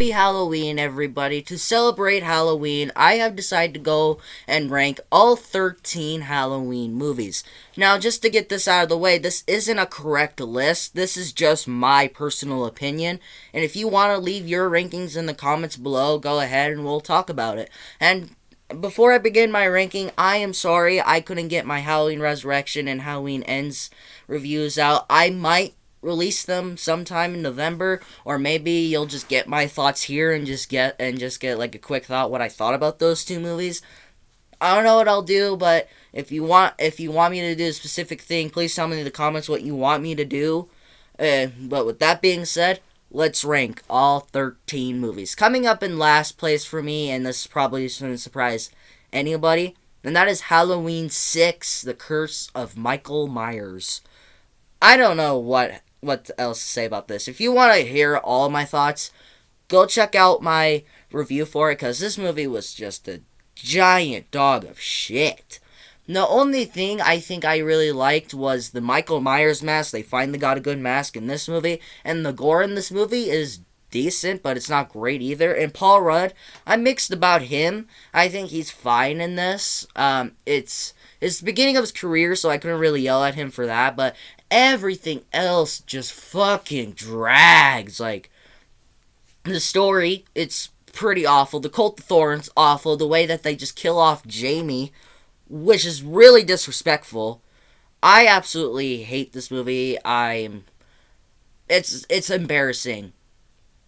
Happy Halloween, everybody. To celebrate Halloween, I have decided to go and rank all 13 Halloween movies. Now, just to get this out of the way, this isn't a correct list. This is just my personal opinion. And if you want to leave your rankings in the comments below, go ahead and we'll talk about it. And before I begin my ranking, I am sorry I couldn't get my Halloween Resurrection and Halloween Ends reviews out. I might release them sometime in November, or maybe you'll just get my thoughts here and just get like a quick thought what I thought about those two movies. I don't know what I'll do, but if you want me to do a specific thing, please tell me in the comments what you want me to do. But with that being said, let's rank all 13 movies. Coming up in last place for me, and this probably shouldn't surprise anybody, and that is Halloween 6: The Curse of Michael Myers. I don't know what else to say about this. If you want to hear all my thoughts, go check out my review for it, because this movie was just a giant dog of shit. The only thing I think I really liked was the Michael Myers mask. They finally got a good mask in this movie, and the gore in this movie is decent, but it's not great either. And Paul Rudd, I'm mixed about him. I think he's fine in this. It's the beginning of his career, so I couldn't really yell at him for that, but everything else just fucking drags. Like, the story, it's pretty awful. The Cult of Thorns, awful. The way that they just kill off Jamie, which is really disrespectful. I absolutely hate this movie. It's embarrassing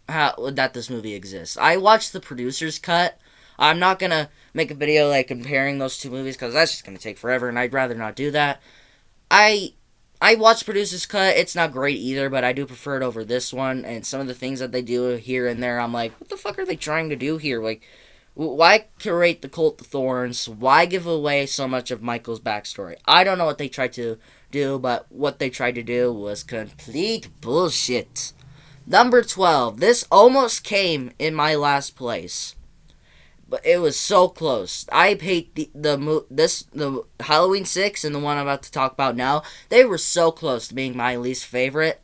how that this movie exists. I watched the producer's cut. I'm not gonna make a video like comparing those two movies, because that's just gonna take forever, and I'd rather not do that. I watched producer's cut. It's not great either, but I do prefer it over this one. And some of the things that they do here and there, I'm like, what the fuck are they trying to do here? Like, why curate the Cult of Thorns? Why give away so much of Michael's backstory? I don't know what they tried to do, but what they tried to do was complete bullshit. Number 12. This almost came in my last place, but it was so close. I hate the Halloween 6 and the one I'm about to talk about now. They were so close to being my least favorite,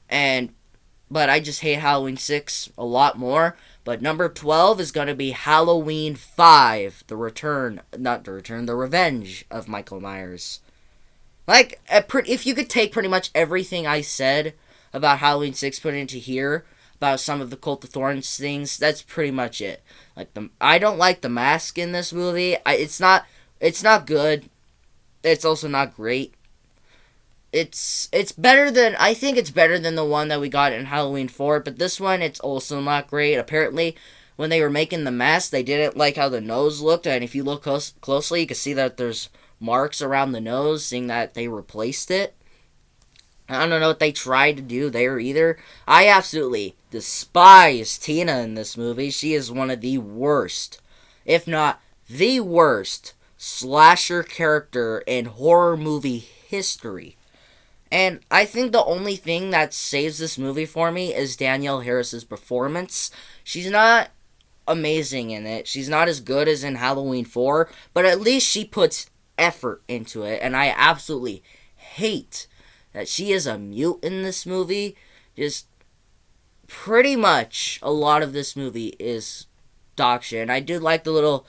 but I just hate Halloween 6 a lot more. But number 12 is going to be Halloween 5, the revenge of Michael Myers. Like, if you could take pretty much everything I said about Halloween 6, put it into here, about some of the Cult of Thorns things, that's pretty much it. Like, I don't like the mask in this movie. It's not good. It's also not great. It's better than, I think it's better than the one that we got in Halloween 4, but this one, it's also not great. Apparently, when they were making the mask, they didn't like how the nose looked, and if you look closely, you can see that there's marks around the nose, seeing that they replaced it. I don't know what they tried to do there either. I absolutely despise Tina in this movie. She is one of the worst, if not the worst, slasher character in horror movie history. And I think the only thing that saves this movie for me is Danielle Harris's performance. She's not amazing in it. She's not as good as in Halloween 4, but at least she puts effort into it, and I absolutely hate that she is a mute in this movie. Just pretty much a lot of this movie is dog shit. And I did like the little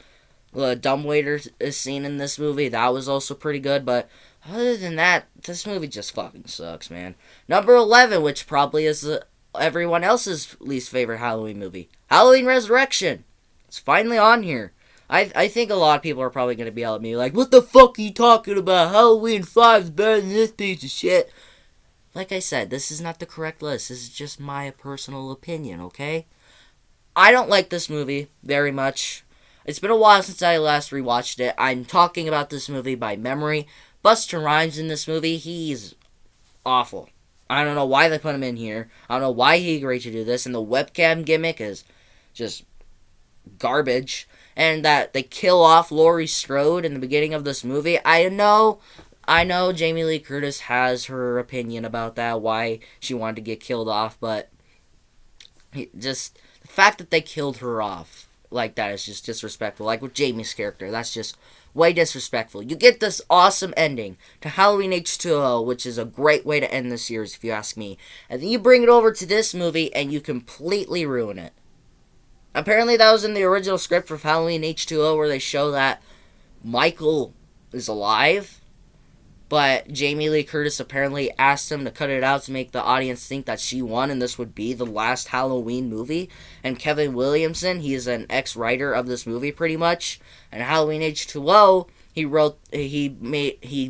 dumbwaiter scene in this movie. That was also pretty good, but other than that, this movie just fucking sucks, man. Number 11, which probably is everyone else's least favorite Halloween movie, Halloween Resurrection. It's finally on here. I think a lot of people are probably going to be yelling at me like, what the fuck are you talking about? Halloween 5 is better than this piece of shit. Like I said, this is not the correct list. This is just my personal opinion, okay? I don't like this movie very much. It's been a while since I last rewatched it. I'm talking about this movie by memory. Busta Rhymes in this movie, he's awful. I don't know why they put him in here. I don't know why he agreed to do this. And the webcam gimmick is just garbage. And that they kill off Laurie Strode in the beginning of this movie. I know Jamie Lee Curtis has her opinion about that, why she wanted to get killed off, but just the fact that they killed her off like that is just disrespectful. Like with Jamie's character, that's just way disrespectful. You get this awesome ending to Halloween H2O, which is a great way to end the series, if you ask me. And then you bring it over to this movie, and you completely ruin it. Apparently, that was in the original script for Halloween H2O, where they show that Michael is alive, but Jamie Lee Curtis apparently asked him to cut it out to make the audience think that she won and this would be the last Halloween movie. And Kevin Williamson, he is an ex-writer of this movie pretty much. And Halloween H2O, he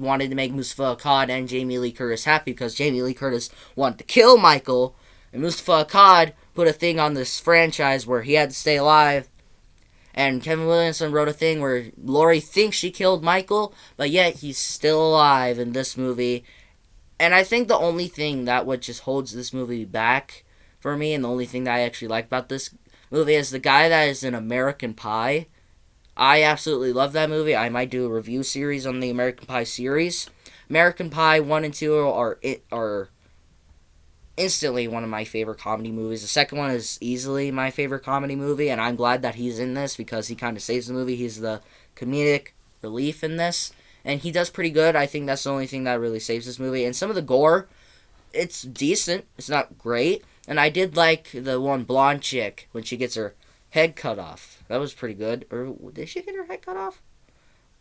wanted to make Mustafa Akkad and Jamie Lee Curtis happy because Jamie Lee Curtis wanted to kill Michael. And Mustafa Akkad put a thing on this franchise where he had to stay alive. And Kevin Williamson wrote a thing where Laurie thinks she killed Michael, but yet he's still alive in this movie. And I think the only thing that what just holds this movie back for me, and the only thing that I actually like about this movie, is the guy that is in American Pie. I absolutely love that movie. I might do a review series on the American Pie series. American Pie 1 and 2 are instantly one of my favorite comedy movies. The second one is easily my favorite comedy movie, and I'm glad that he's in this because he kind of saves the movie. He's the comedic relief in this, and he does pretty good. I think that's the only thing that really saves this movie. And some of the gore, it's decent. It's not great. And I did like the one blonde chick when she gets her head cut off. That was pretty good. Or did she get her head cut off?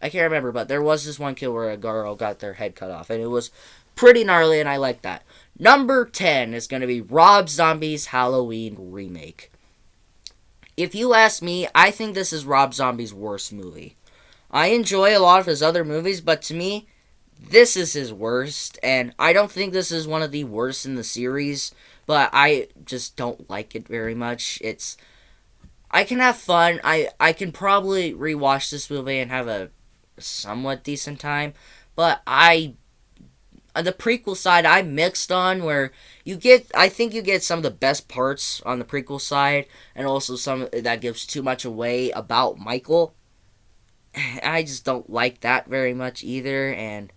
I can't remember, but there was this one kill where a girl got their head cut off, and it was pretty gnarly, and I like that. Number 10 is going to be Rob Zombie's Halloween remake. If you ask me, I think this is Rob Zombie's worst movie. I enjoy a lot of his other movies, but to me, this is his worst, and I don't think this is one of the worst in the series, but I just don't like it very much. I can have fun. I can probably rewatch this movie and have a somewhat decent time, but the prequel side I'm mixed on, where I think you get some of the best parts on the prequel side, and also some that gives too much away about Michael. I just don't like that very much either, and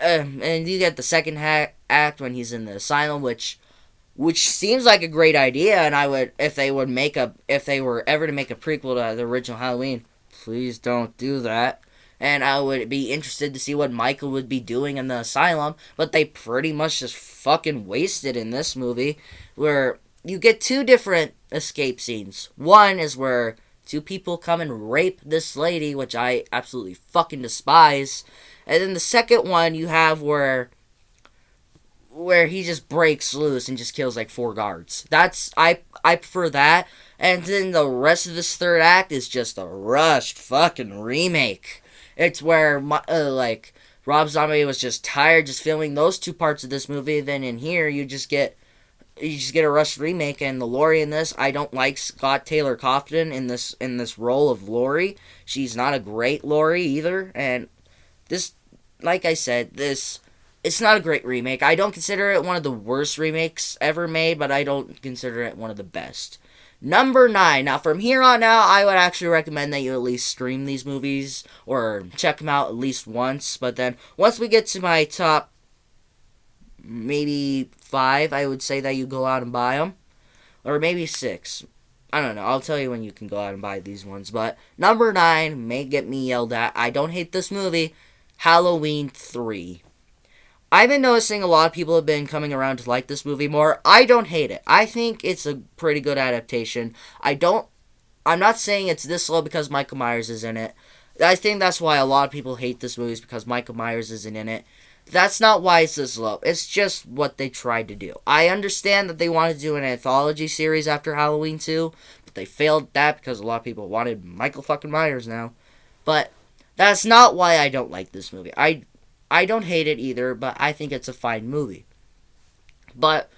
you get the second act when he's in the asylum, which seems like a great idea, and I would, if they were ever to make a prequel to the original Halloween, please don't do that. And I would be interested to see what Michael would be doing in the asylum. But they pretty much just fucking wasted in this movie. Where you get two different escape scenes. One is where two people come and rape this lady, which I absolutely fucking despise. And then the second one you have where he just breaks loose and just kills like 4 guards. I prefer that. And then the rest of this third act is just a rushed fucking remake. It's where, Rob Zombie was just tired just filming those two parts of this movie. Then in here, you just get a rushed remake. And the Laurie in this, I don't like Scott Taylor Coffin in this role of Laurie. She's not a great Laurie either. And this, like I said, it's not a great remake. I don't consider it one of the worst remakes ever made, but I don't consider it one of the best. Number 9. Now, from here on out, I would actually recommend that you at least stream these movies or check them out at least once. But then, once we get to my top, maybe 5, I would say that you go out and buy them. Or maybe 6. I don't know. I'll tell you when you can go out and buy these ones. But number 9 may get me yelled at. I don't hate this movie. Halloween 3. I've been noticing a lot of people have been coming around to like this movie more. I don't hate it. I think it's a pretty good adaptation. I'm not saying it's this low because Michael Myers is in it. I think that's why a lot of people hate this movie is because Michael Myers isn't in it. That's not why it's this low. It's just what they tried to do. I understand that they wanted to do an anthology series after Halloween 2, but they failed that because a lot of people wanted Michael fucking Myers now. But that's not why I don't like this movie. I don't hate it either, but I think it's a fine movie. But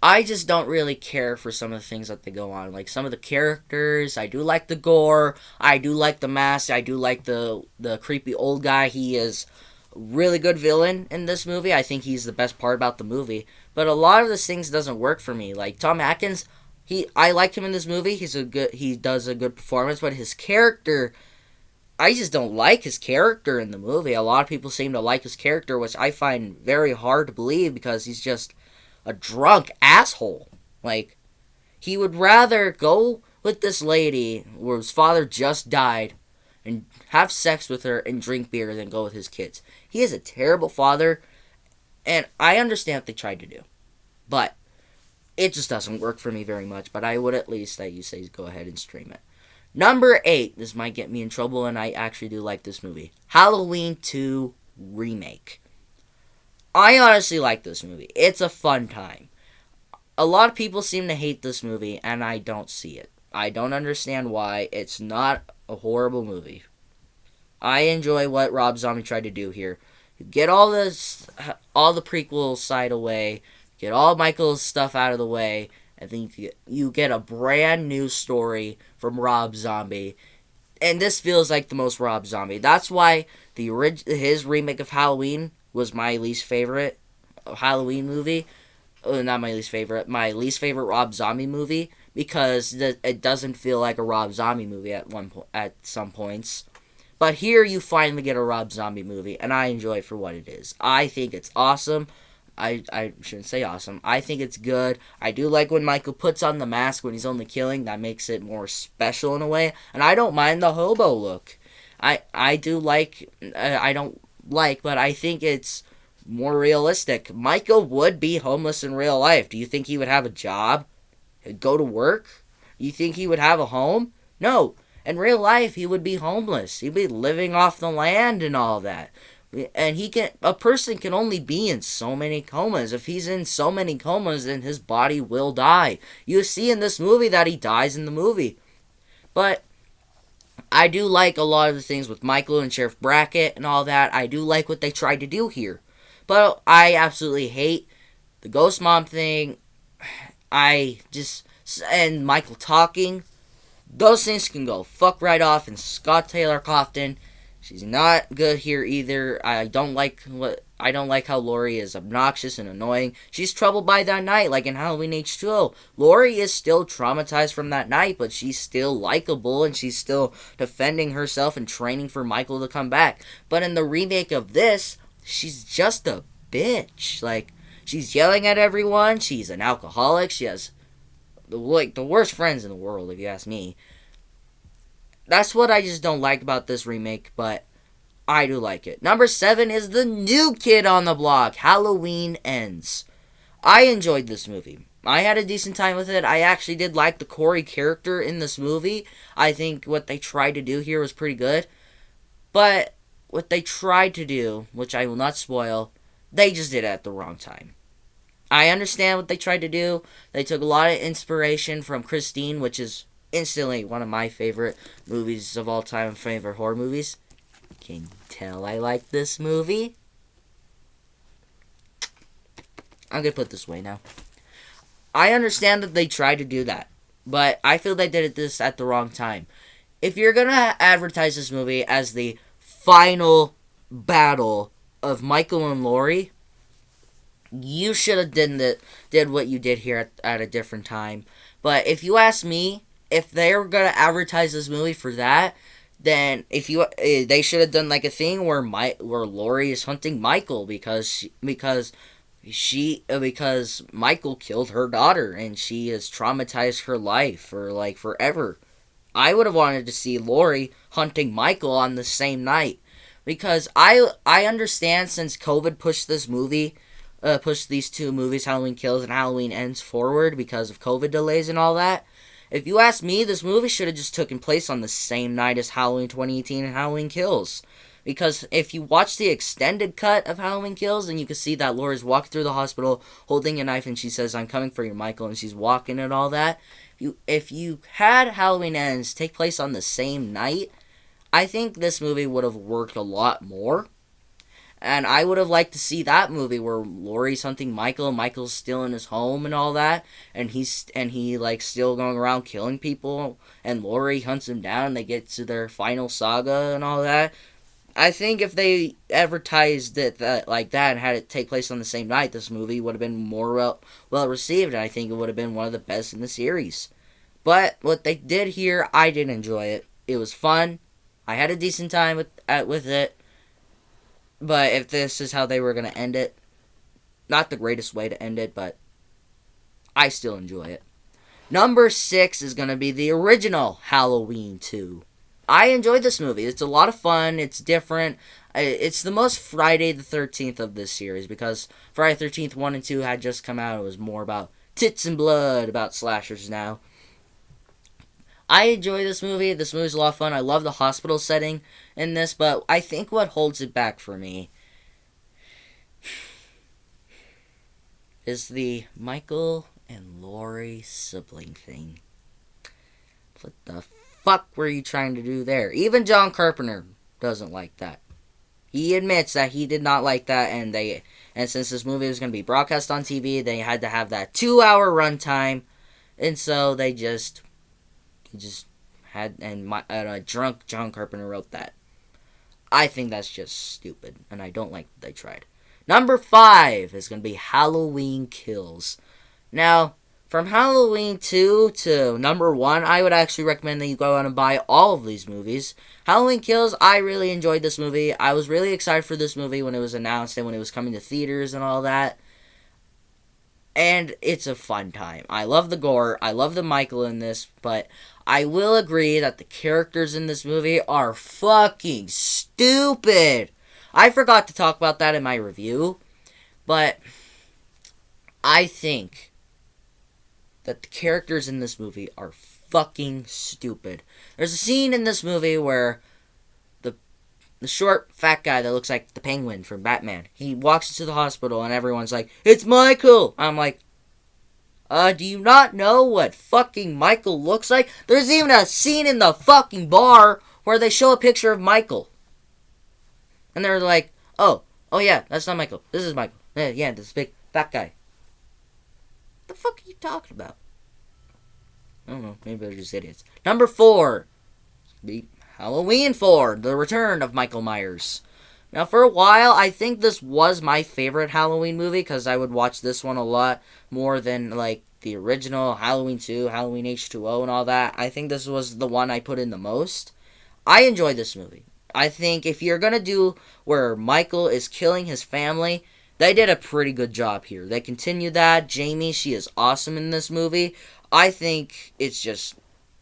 I just don't really care for some of the things that they go on. Like some of the characters, I do like the gore, I do like the mask, I do like the creepy old guy. He is a really good villain in this movie. I think he's the best part about the movie. But a lot of these things doesn't work for me. Like Tom Atkins, I like him in this movie. He does a good performance, but his character, I just don't like his character in the movie. A lot of people seem to like his character, which I find very hard to believe because he's just a drunk asshole. Like, he would rather go with this lady whose father just died and have sex with her and drink beer than go with his kids. He is a terrible father, and I understand what they tried to do. But it just doesn't work for me very much, but I would at least that you say go ahead and stream it. Number 8, this might get me in trouble, and I actually do like this movie. Halloween 2 Remake. I honestly like this movie. It's a fun time. A lot of people seem to hate this movie, and I don't see it. I don't understand why. It's not a horrible movie. I enjoy what Rob Zombie tried to do here. Get all the prequel side away, get all Michael's stuff out of the way, and then you get a brand new story from Rob Zombie. And this feels like the most Rob Zombie. That's why his remake of Halloween was my least favorite Halloween movie. Not my least favorite. My least favorite Rob Zombie movie, because it doesn't feel like a Rob Zombie movie at some points. But here you finally get a Rob Zombie movie, and I enjoy it for what it is. I think it's awesome. I shouldn't say awesome. I think it's good. I do like when Michael puts on the mask when he's only killing. That makes it more special in a way. And I don't mind the hobo look. I do like... I don't like, but I think it's more realistic. Michael would be homeless in real life. Do you think he would have a job? He'd go to work? You think he would have a home? No. In real life, he would be homeless. He'd be living off the land and all that. And a person can only be in so many comas. If he's in so many comas, then his body will die. You see in this movie that he dies in the movie. But I do like a lot of the things with Michael and Sheriff Brackett and all that. I do like what they tried to do here. But I absolutely hate the Ghost Mom thing. And Michael talking. Those things can go fuck right off. And Scott Taylor Cofton, she's not good here either. I don't like how Laurie is obnoxious and annoying. She's troubled by that night, like in Halloween H2O. Laurie is still traumatized from that night, but she's still likable and she's still defending herself and training for Michael to come back. But in the remake of this, she's just a bitch. Like, she's yelling at everyone. She's an alcoholic. She has the worst friends in the world, if you ask me. That's what I just don't like about this remake, but I do like it. Number 7 is the new kid on the block, Halloween Ends. I enjoyed this movie. I had a decent time with it. I actually did like the Corey character in this movie. I think what they tried to do here was pretty good. But what they tried to do, which I will not spoil, they just did it at the wrong time. I understand what they tried to do. They took a lot of inspiration from Christine, which is instantly one of my favorite movies of all time, favorite horror movies. Can you tell I like this movie? I'm going to put it this way now. I understand that they tried to do that, but I feel they did this at the wrong time. If you're going to advertise this movie as the final battle of Michael and Laurie, you should have did what you did here at a different time. But if you ask me, if they were going to advertise this movie for that, then they should have done like a thing where Laurie is hunting Michael because Michael killed her daughter and she has traumatized her life for like forever. I would have wanted to see Laurie hunting Michael on the same night, because I understand since COVID pushed this movie, pushed these two movies, Halloween Kills and Halloween Ends, forward because of COVID delays and all that. If you ask me, this movie should have just taken place on the same night as Halloween 2018 and Halloween Kills. Because if you watch the extended cut of Halloween Kills, then you can see that Laura's walking through the hospital holding a knife and she says, "I'm coming for you, Michael," and she's walking and all that. If you had Halloween Ends take place on the same night, I think this movie would have worked a lot more. And I would have liked to see that movie where Laurie's hunting Michael and Michael's still in his home and all that. And he still going around killing people. And Laurie hunts him down and they get to their final saga and all that. I think if they advertised it like that and had it take place on the same night, this movie would have been more well received. And I think it would have been one of the best in the series. But what they did here, I did enjoy it. It was fun. I had a decent time with it. But if this is how they were going to end it, not the greatest way to end it, but I still enjoy it. Number 6 is going to be the original Halloween 2. I enjoyed this movie. It's a lot of fun. It's different. It's the most Friday the 13th of this series because Friday the 13th 1 and 2 had just come out. It was more about tits and blood, about slashers now. I enjoy this movie. This movie's a lot of fun. I love the hospital setting in this, but I think what holds it back for me is the Michael and Laurie sibling thing. What the fuck were you trying to do there? Even John Carpenter doesn't like that. He admits that he did not like that, and since this movie was going to be broadcast on TV, they had to have that 2-hour runtime, and so they just had, and a drunk John Carpenter wrote that. I think that's just stupid, and I don't like that they tried. Number 5 is going to be Halloween Kills. Now, from Halloween 2 to number 1, I would actually recommend that you go out and buy all of these movies. Halloween Kills, I really enjoyed this movie. I was really excited for this movie when it was announced and when it was coming to theaters and all that. And it's a fun time. I love the gore. I love the Michael in this, but I will agree that the characters in this movie are fucking stupid. I forgot to talk about that in my review, but I think that the characters in this movie are fucking stupid. There's a scene in this movie where the short, fat guy that looks like the Penguin from Batman, he walks into the hospital and everyone's like, "It's Michael!" I'm like, do you not know what fucking Michael looks like? There's even a scene in the fucking bar where they show a picture of Michael. And they're like, oh yeah, that's not Michael. This is Michael. Yeah, this big fat guy. What the fuck are you talking about? I don't know. Maybe they're just idiots. Number 4. The Halloween 4. The Return of Michael Myers. Now, for a while, I think this was my favorite Halloween movie because I would watch this one a lot more than, like, the original Halloween 2, Halloween H2O, and all that. I think this was the one I put in the most. I enjoyed this movie. I think if you're going to do where Michael is killing his family, they did a pretty good job here. They continued that. Jamie, she is awesome in this movie. I think it's just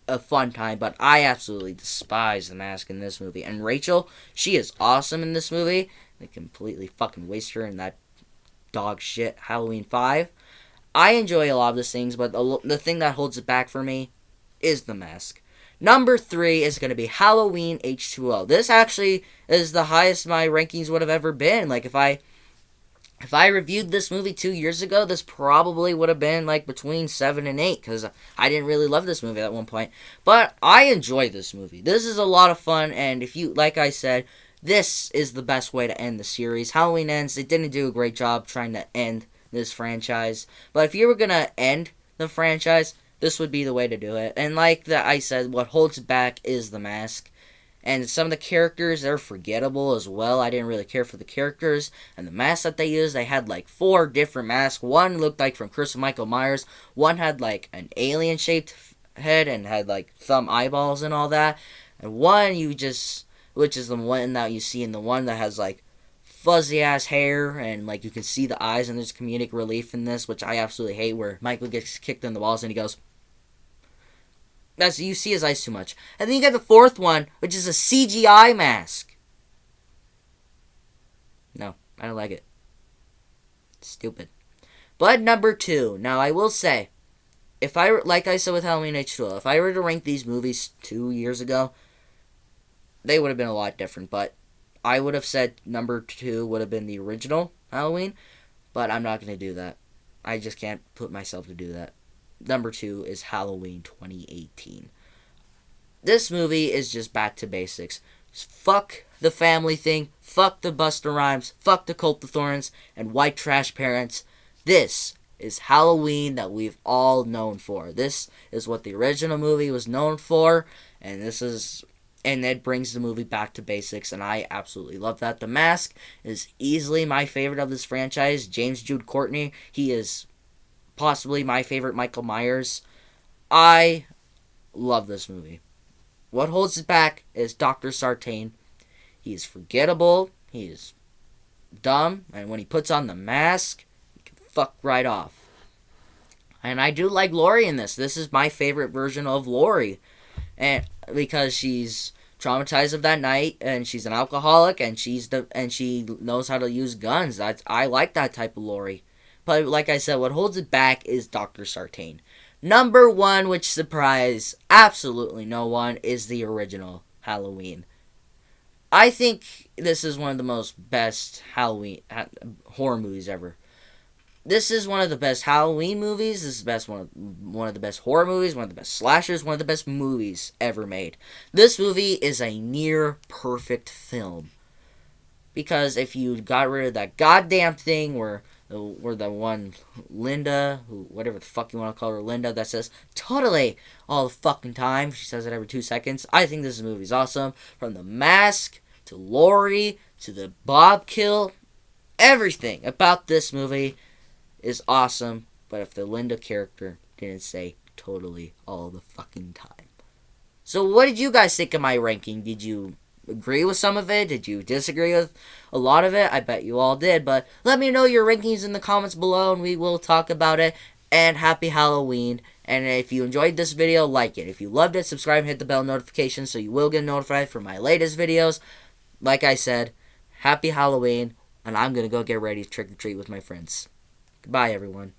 a fun time, but I absolutely despise the mask in this movie. And Rachel, she is awesome in this movie. They completely fucking waste her in that dog shit Halloween 5. I enjoy a lot of these things, but the thing that holds it back for me is the mask. Number 3 is going to be Halloween H2O. This actually is the highest my rankings would have ever been. Like, if I reviewed this movie 2 years ago, this probably would have been, like, between 7 and 8, because I didn't really love this movie at one point. But I enjoy this movie. This is a lot of fun, and if you, like I said, this is the best way to end the series. Halloween Ends, it didn't do a great job trying to end this franchise. But if you were going to end the franchise, this would be the way to do it. And like I said, what holds it back is the mask. And some of the characters, they're forgettable as well. I didn't really care for the characters. And the masks that they used, they had like 4 different masks. One looked like from Curse of Michael Myers. One had like an alien-shaped head and had like thumb eyeballs and all that. And one which is the one that you see in the one that has like fuzzy-ass hair. And like you can see the eyes, and there's comedic relief in this, which I absolutely hate, where Michael gets kicked in the balls and he goes... You see his eyes too much. And then you got the 4th one, which is a CGI mask. No, I don't like it. It's stupid. But number 2. Now, I will say, like I said with Halloween H2O, if I were to rank these movies 2 years ago, they would have been a lot different. But I would have said number 2 would have been the original Halloween. But I'm not going to do that. I just can't put myself to do that. Number 2 is Halloween 2018. This movie is just back to basics. Fuck the family thing. Fuck the Busta Rhymes. Fuck the Cult of Thorns and white trash parents. This is Halloween that we've all known for. This is what the original movie was known for. And it brings the movie back to basics. And I absolutely love that. The Mask is easily my favorite of this franchise. James Jude Courtney. He is possibly my favorite Michael Myers. I love this movie. What holds it back is Dr. Sartain. He is forgettable. He is dumb. And when he puts on the mask, he can fuck right off. And I do like Laurie in this. This is my favorite version of Laurie. And because she's traumatized of that night, and she's an alcoholic, and she knows how to use guns. I like that type of Laurie. But like I said, what holds it back is Dr. Sartain. Number one, which surprised absolutely no one, is the original Halloween. I think this is one of the most best horror movies ever. This is one of the best Halloween movies. This is one of the best horror movies, one of the best slashers, one of the best movies ever made. This movie is a near perfect film. Because if you got rid of that goddamn thing where the one Linda, whatever the fuck you want to call her, Linda, that says totally all the fucking time. She says it every 2 seconds. I think this movie's awesome. From the mask to Laurie to the Bob kill, everything about this movie is awesome. But if the Linda character didn't say totally all the fucking time. So what did you guys think of my ranking? Did you agree with some of it? Did you disagree with a lot of it? I bet you all did, but let me know your rankings in the comments below and we will talk about it. And happy Halloween. And if you enjoyed this video, like it. If you loved it, subscribe and hit the bell notification so you will get notified for my latest videos. Like I said, happy Halloween, and I'm gonna go get ready to trick or treat with my friends. Goodbye, everyone.